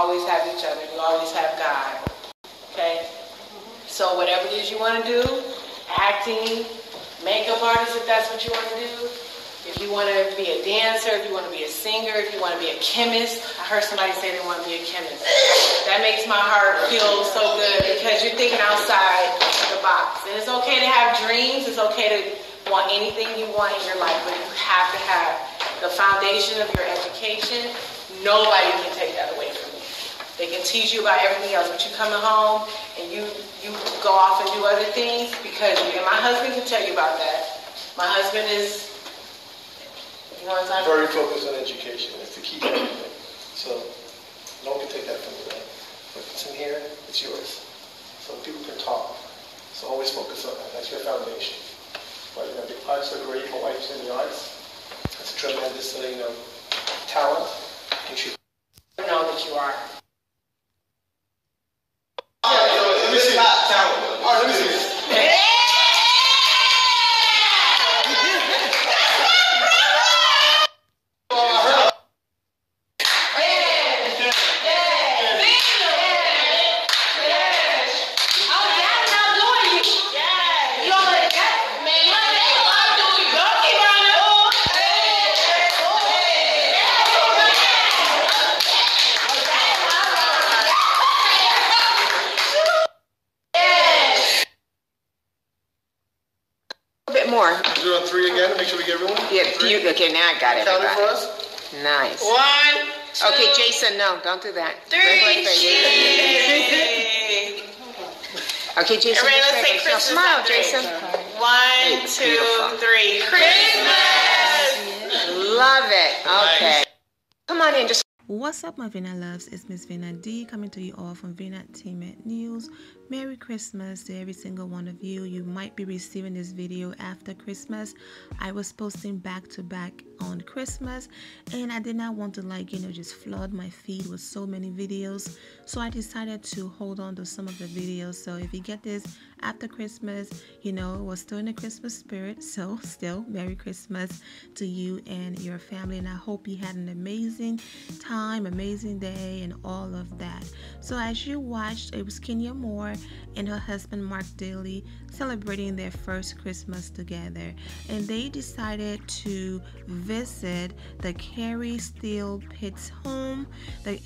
always have each other. You always have God. Okay? So whatever it is you want to do, acting, makeup artist if that's what you want to do, if you want to be a dancer, if you want to be a singer, if you want to be a chemist. I heard somebody say they want to be a chemist. That makes my heart feel so good because you're thinking outside the box. And it's okay to have dreams. It's okay to want anything you want in your life, but you have to have the foundation of your education. Nobody can take that away from you. They can teach you about everything else, but you coming home and you go off and do other things because, and my husband can tell you about that. My husband is very focused on education. It's the key to everything. So no one can take that from you, right? But if it's in here, it's yours. So people can talk. So always focus on that. That's your foundation. But the arts are great. My wife's in the arts. It's a tremendous, talent. You should know that you are. Let me see. Talent. All right, let me see. More. Do it on 3 again to make sure we get everyone? Yeah, okay, now I got it. Count it for us? Nice. 1, 2, okay, Jason, no, don't do that. 3, okay, Jason. Everybody, let's say Christmas. Smile, Jason. 1, 2, 3. Christmas! Love it. Okay. Nice. Come on in, just. What's up, my Vina loves? It's Miss Vina D coming to you all from Vina Entertainment News. Merry Christmas to every single one of you. You might be receiving this video after Christmas. I was posting back to back on Christmas and I did not want to just flood my feed with so many videos. So I decided to hold on to some of the videos. So if you get this after Christmas, we're still in the Christmas spirit. So still Merry Christmas to you and your family. And I hope you had an amazing time, amazing day and all of that. So as you watched, it was Kenya Moore and her husband Marc Daly celebrating their first Christmas together, and they decided to visit the Carrie Steele Pitts home.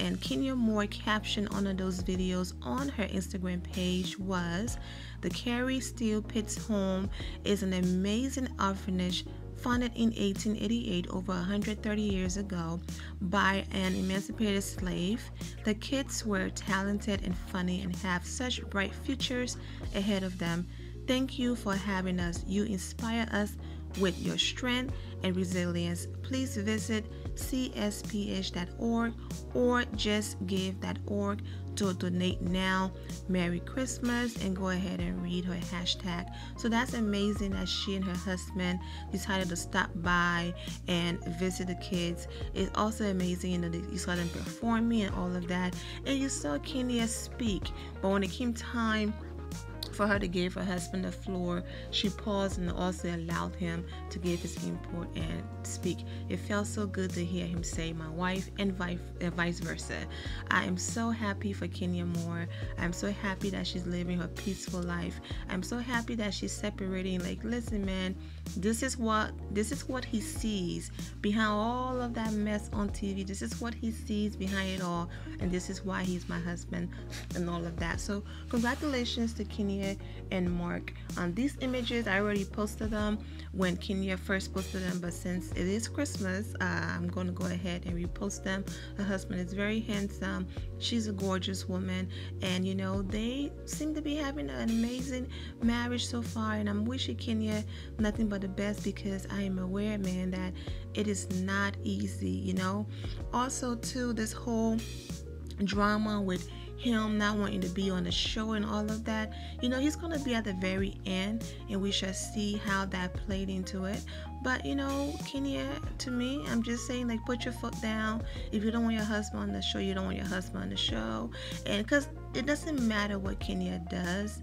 And Kenya Moore captioned on those videos on her Instagram page was, "The Carrie Steele Pitts home is an amazing orphanage founded in 1888, over 130 years ago, by an emancipated slave. The kids were talented and funny and have such bright futures ahead of them. Thank you for having us. You inspire us with your strength and resilience. Please visit csph.org or justgive.org to donate now. Merry Christmas," and go ahead and read her hashtag. So that's amazing that she and her husband decided to stop by and visit the kids. It's also amazing, that you saw them performing and all of that, and you saw Kenya speak. But when it came time for her to give her husband the floor, she paused and also allowed him to give his input and speak. It felt so good to hear him say "my wife" and vice versa. I am so happy for Kenya Moore. I'm so happy that she's living her peaceful life. I'm so happy that she's separating. Listen, man, this is what he sees behind all of that mess on TV. This is what he sees behind it all, and this is why he's my husband and all of that. So congratulations to Kenya and Marc. On these images, I already posted them when Kenya first posted them, but since it is Christmas, I'm going to go ahead and repost them. Her husband is very handsome. She's a gorgeous woman, and they seem to be having an amazing marriage so far, and I'm wishing Kenya nothing but the best, because I am aware, man, that it is not easy. Also too, this whole drama with him not wanting to be on the show and all of that, he's going to be at the very end, and we shall see how that played into it. But Kenya, to me, I'm just saying, put your foot down. If you don't want your husband on the show, you don't want your husband on the show. And because it doesn't matter what Kenya does,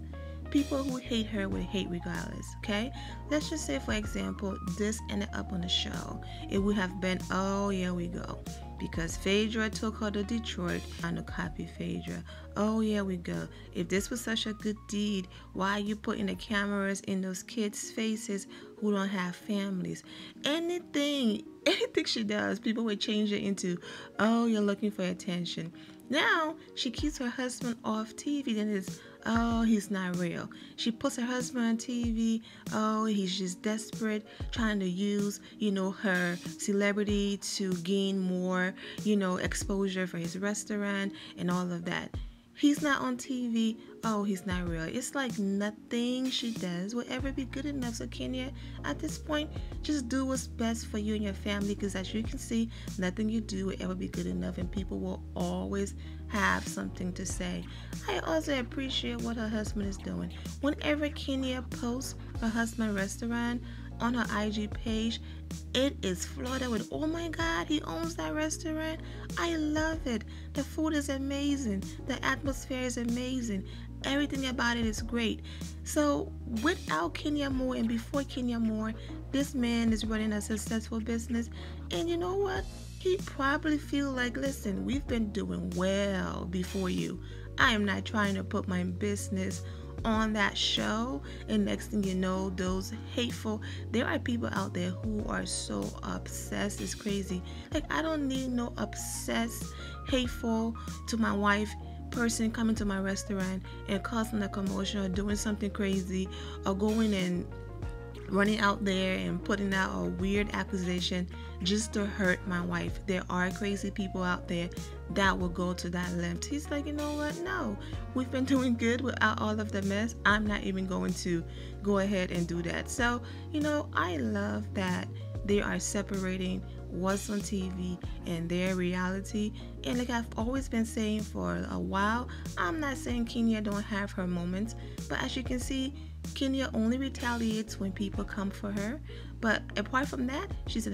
people who hate her will hate regardless. Okay, let's just say, for example, this ended up on the show, it would have been, oh, here we go, because Phaedra took her to Detroit trying to copy Phaedra. Oh, yeah, we go. If this was such a good deed, why are you putting the cameras in those kids' faces who don't have families? Anything she does, people would change it into, oh, you're looking for attention. Now, she keeps her husband off TV, then it's, oh, he's not real. She puts her husband on TV, oh, he's just desperate, trying to use, her celebrity to gain more, exposure for his restaurant and all of that. He's not on TV, oh, he's not real. It's like nothing she does will ever be good enough. So Kenya, at this point, just do what's best for you and your family, because as you can see, nothing you do will ever be good enough, and people will always have something to say. I also appreciate what her husband is doing. Whenever Kenya posts her husband's restaurant on her IG page, it is flooded with, oh my God, he owns that restaurant. I love it. The food is amazing. The atmosphere is amazing. Everything about it is great. So without Kenya Moore and before Kenya Moore, this man is running a successful business. And you know what? He probably feel like, listen, we've been doing well before you. I am not trying to put my business on that show, and next thing you know, those hateful, there are people out there who are so obsessed, it's crazy. Like, I don't need no obsessed, hateful to my wife person coming to my restaurant and causing a commotion or doing something crazy or going and running out there and putting out a weird accusation just to hurt my wife. There are crazy people out there that will go to that length. He's like, you know what? No, we've been doing good without all of the mess. I'm not even going to go ahead and do that. So, I love that they are separating what's on TV and their reality. And like I've always been saying for a while, I'm not saying Kenya don't have her moments, but as you can see, Kenya only retaliates when people come for her. But apart from that, she's a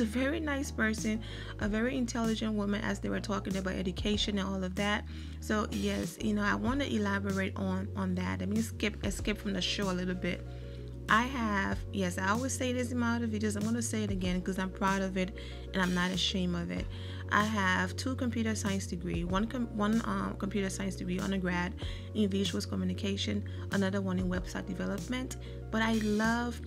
very nice person, a very intelligent woman, as they were talking about education and all of that. So yes, I want to elaborate on that. Let me skip from the show a little bit. I always say this in my other videos. I'm going to say it again because I'm proud of it and I'm not ashamed of it. I have 2 computer science degree, one computer science degree undergrad in visuals communication, another one in website development. But I love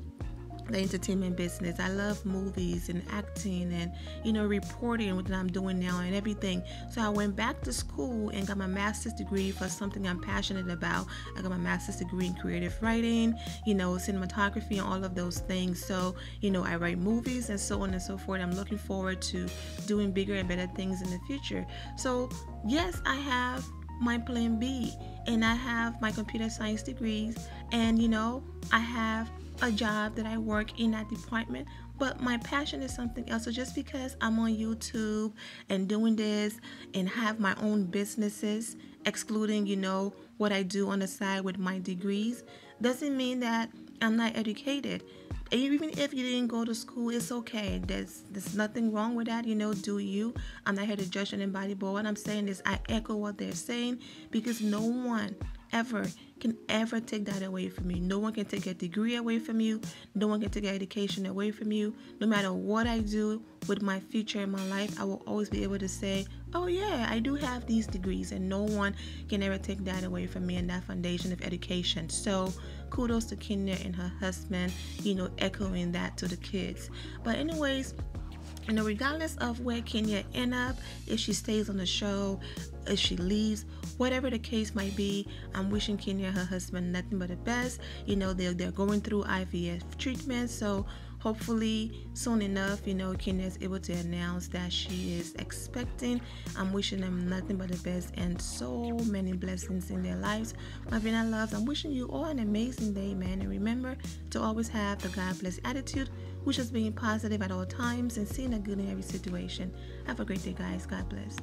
the entertainment business. I love movies and acting and reporting, what I'm doing now and everything. So I went back to school and got my master's degree for something I'm passionate about. I got my master's degree in creative writing, cinematography and all of those things. So I write movies and so on and so forth. I'm looking forward to doing bigger and better things in the future. So yes, I have my plan B and I have my computer science degrees, and I have a job that I work in that department, but my passion is something else. So just because I'm on YouTube and doing this and have my own businesses, excluding what I do on the side with my degrees, doesn't mean that I'm not educated. Even if you didn't go to school, it's okay. There's nothing wrong with that. Do you. I'm not here to judge anybody, but what I'm saying is I echo what they're saying, because no one can ever take that away from you. No one can take a degree away from you. No one can take an education away from you. No matter what I do with my future in my life, I will always be able to say, oh yeah, I do have these degrees, and no one can ever take that away from me and that foundation of education. So kudos to Kenya and her husband, echoing that to the kids. But anyways, regardless of where Kenya end up, if she stays on the show, if she leaves, whatever the case might be, I'm wishing Kenya and her husband nothing but the best. They're going through IVF treatment, so hopefully soon enough, Kenya is able to announce that she is expecting. I'm wishing them nothing but the best and so many blessings in their lives. My Vina loves, I'm wishing you all an amazing day, man. And remember to always have the God bless attitude, which is being positive at all times and seeing the good in every situation. Have a great day, guys. God bless.